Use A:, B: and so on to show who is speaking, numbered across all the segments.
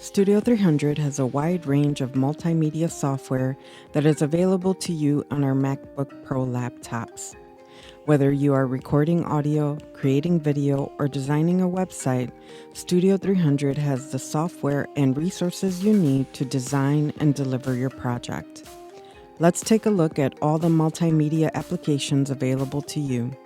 A: Studio 300 has a wide range of multimedia software that is available to you on our MacBook Pro laptops. Whether you are recording audio, creating video, or designing a website, Studio 300 has the software and resources you need to design and deliver your project. Let's take a look at all the multimedia applications available to you.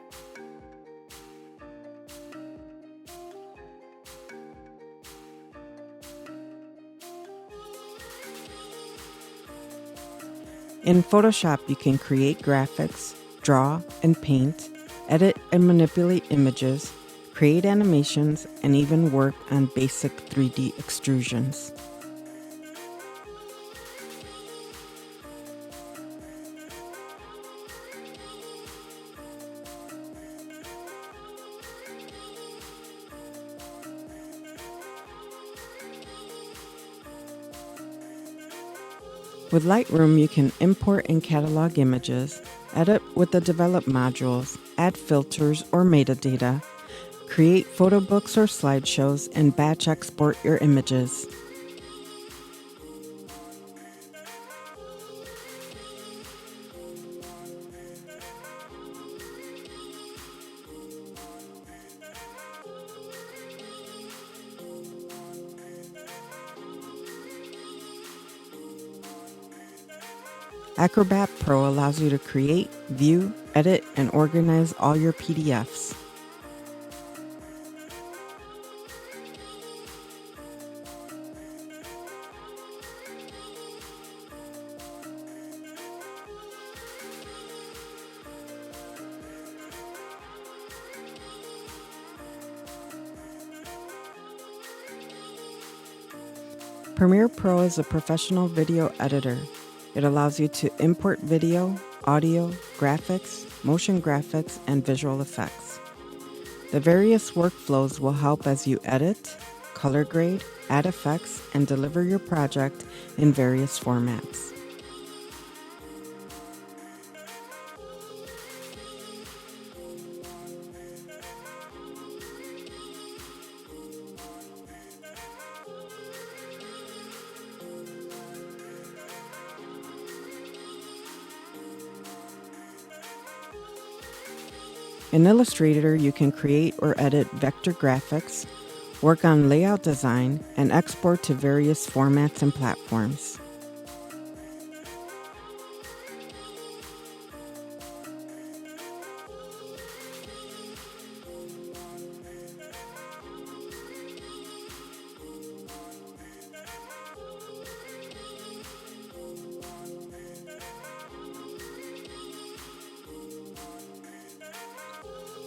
A: In Photoshop, you can create graphics, draw and paint, edit and manipulate images, create animations, and even work on basic 3D extrusions. With Lightroom, you can import and catalog images, edit with the developed modules, add filters or metadata, create photo books or slideshows, and batch export your images. Acrobat Pro allows you to create, view, edit, and organize all your PDFs. Premiere Pro is a professional video editor. It allows you to import video, audio, graphics, motion graphics, and visual effects. The various workflows will help as you edit, color grade, add effects, and deliver your project in various formats. In Illustrator, you can create or edit vector graphics, work on layout design, and export to various formats and platforms.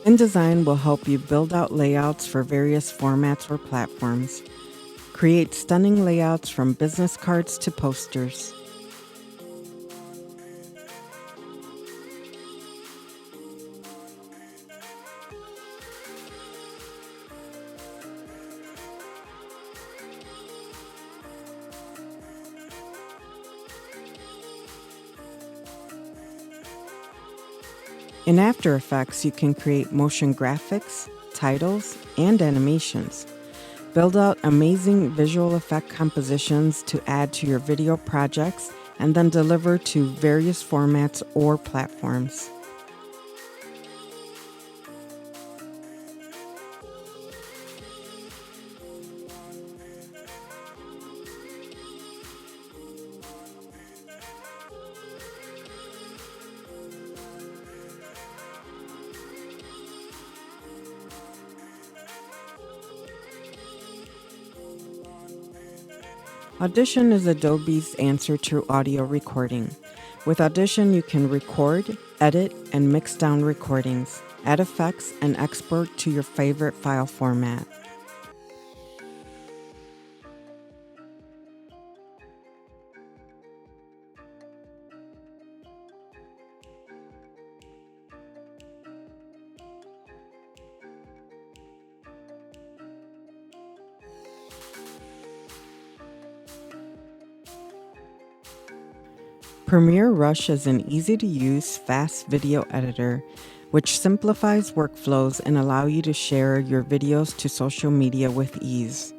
A: InDesign will help you build out layouts for various formats or platforms. Create stunning layouts from business cards to posters. In After Effects, you can create motion graphics, titles, and animations. Build out amazing visual effect compositions to add to your video projects and then deliver to various formats or platforms. Audition is Adobe's answer to audio recording. With Audition, you can record, edit, and mix down recordings, add effects, and export to your favorite file format. Premiere Rush is an easy-to-use, fast video editor which simplifies workflows and allow you to share your videos to social media with ease.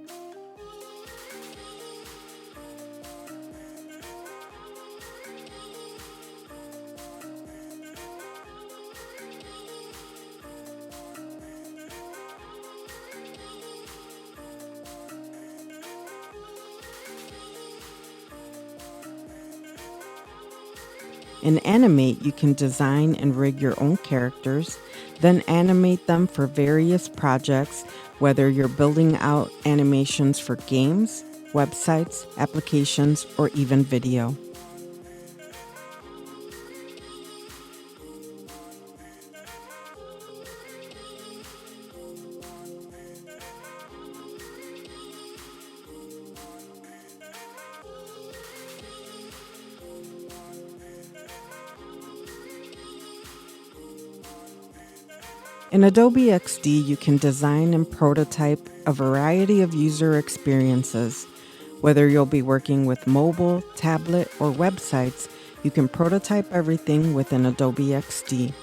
A: In Animate, you can design and rig your own characters, then animate them for various projects, whether you're building out animations for games, websites, applications, or even video. In Adobe XD, you can design and prototype a variety of user experiences. Whether you'll be working with mobile, tablet, or websites, you can prototype everything within Adobe XD.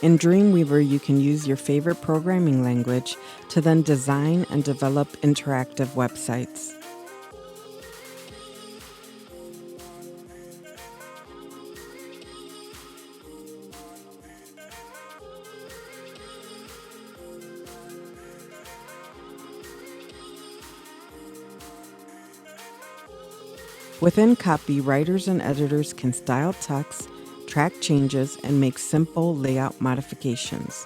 A: In Dreamweaver, you can use your favorite programming language to then design and develop interactive websites. Within Copy, writers and editors can style text, track changes, and make simple layout modifications.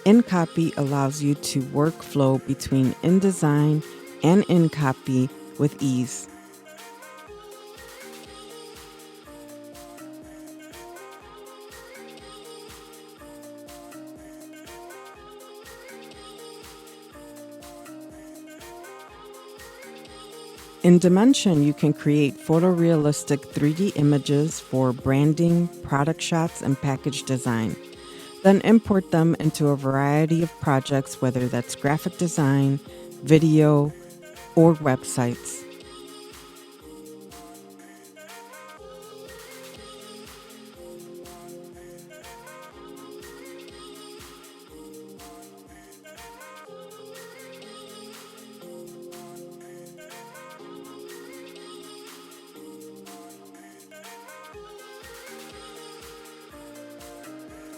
A: InCopy allows you to workflow between InDesign and InCopy with ease. In Dimension, you can create photorealistic 3D images for branding, product shots, and package design. Then import them into a variety of projects, whether that's graphic design, video, or websites.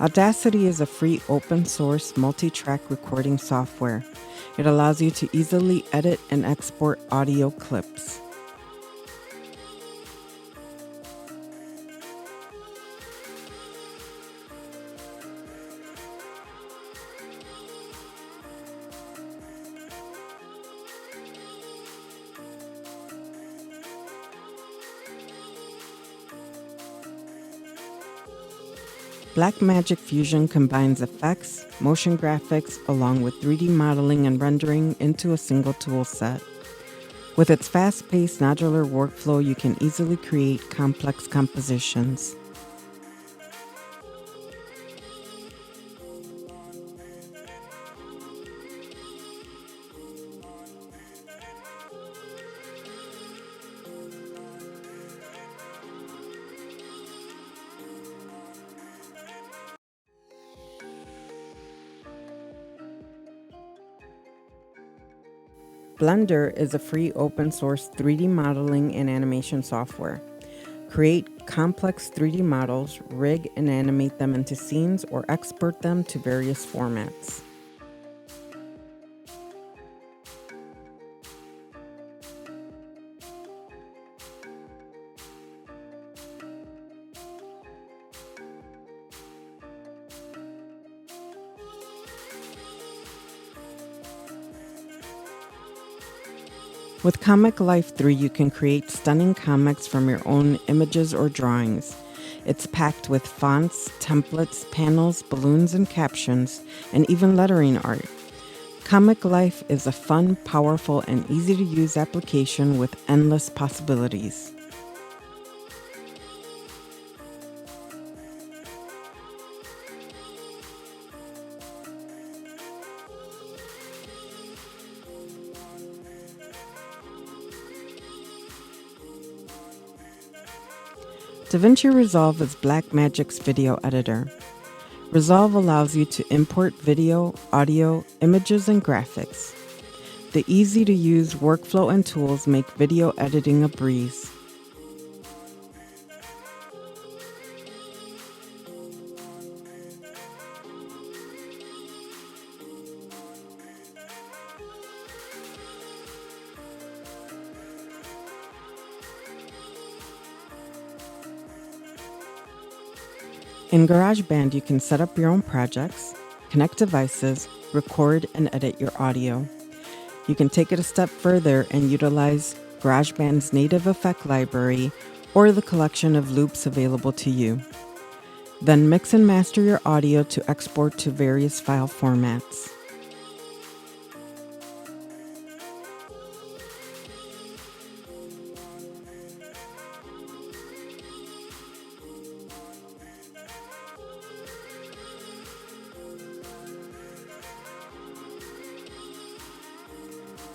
A: Audacity is a free open-source multi-track recording software. It allows you to easily edit and export audio clips. Blackmagic Fusion combines effects, motion graphics, along with 3D modeling and rendering into a single tool set. With its fast-paced modular workflow, you can easily create complex compositions. Blender is a free open-source 3D modeling and animation software. Create complex 3D models, rig and animate them into scenes, or export them to various formats. With Comic Life 3, you can create stunning comics from your own images or drawings. It's packed with fonts, templates, panels, balloons, and captions, and even lettering art. Comic Life is a fun, powerful, and easy-to-use application with endless possibilities. DaVinci Resolve is Blackmagic's video editor. Resolve allows you to import video, audio, images, and graphics. The easy-to-use workflow and tools make video editing a breeze. In GarageBand, you can set up your own projects, connect devices, record and edit your audio. You can take it a step further and utilize GarageBand's native effect library or the collection of loops available to you. Then mix and master your audio to export to various file formats.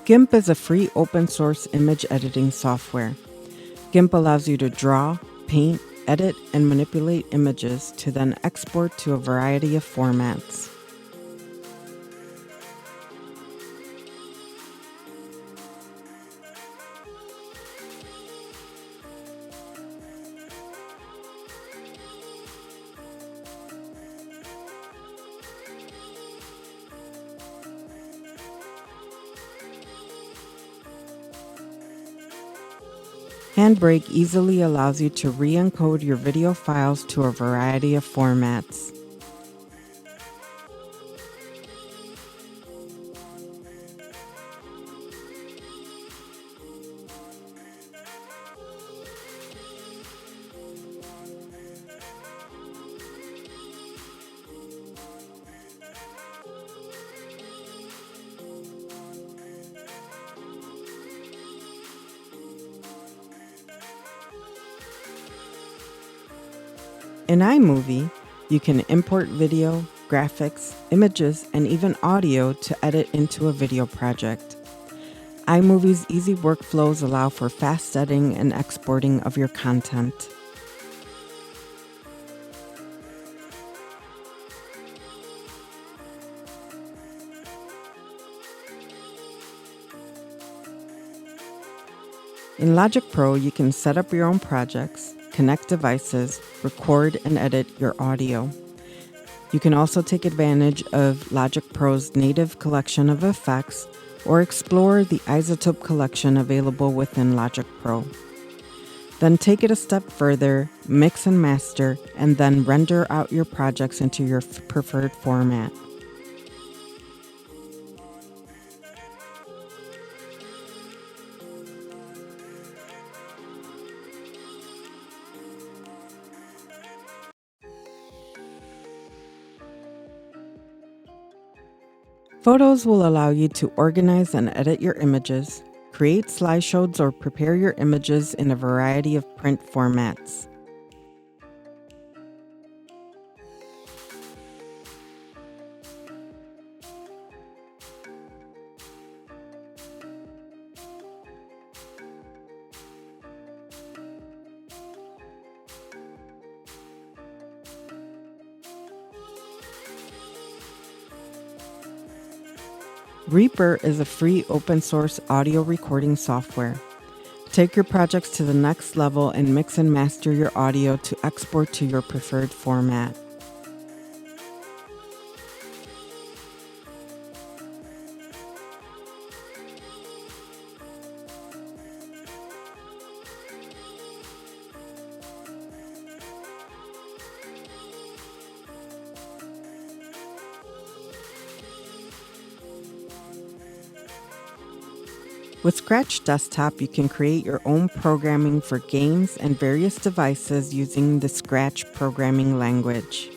A: GIMP is a free open-source image editing software. GIMP allows you to draw, paint, edit, and manipulate images to then export to a variety of formats. Handbrake easily allows you to re-encode your video files to a variety of formats. In iMovie, you can import video, graphics, images, and even audio to edit into a video project. iMovie's easy workflows allow for fast editing and exporting of your content. In Logic Pro, you can set up your own projects, connect devices, record and edit your audio. You can also take advantage of Logic Pro's native collection of effects or explore the Isotope collection available within Logic Pro. Then take it a step further, mix and master, and then render out your projects into your preferred format. Photos will allow you to organize and edit your images, create slideshows, or prepare your images in a variety of print formats. Reaper is a free open-source audio recording software. Take your projects to the next level and mix and master your audio to export to your preferred format. With Scratch Desktop, you can create your own programming for games and various devices using the Scratch programming language.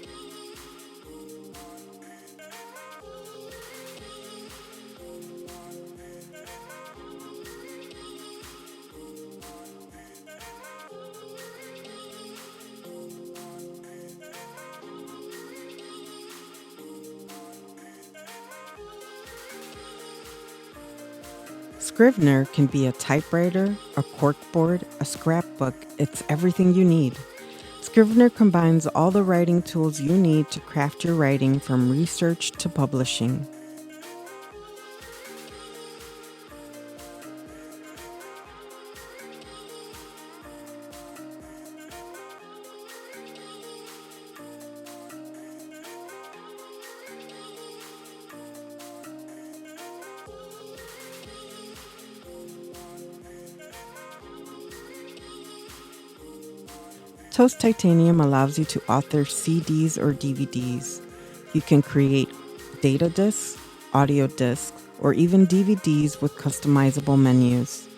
A: Scrivener can be a typewriter, a corkboard, a scrapbook. It's everything you need. Scrivener combines all the writing tools you need to craft your writing from research to publishing. Toast Titanium allows you to author CDs or DVDs. You can create data discs, audio discs, or even DVDs with customizable menus.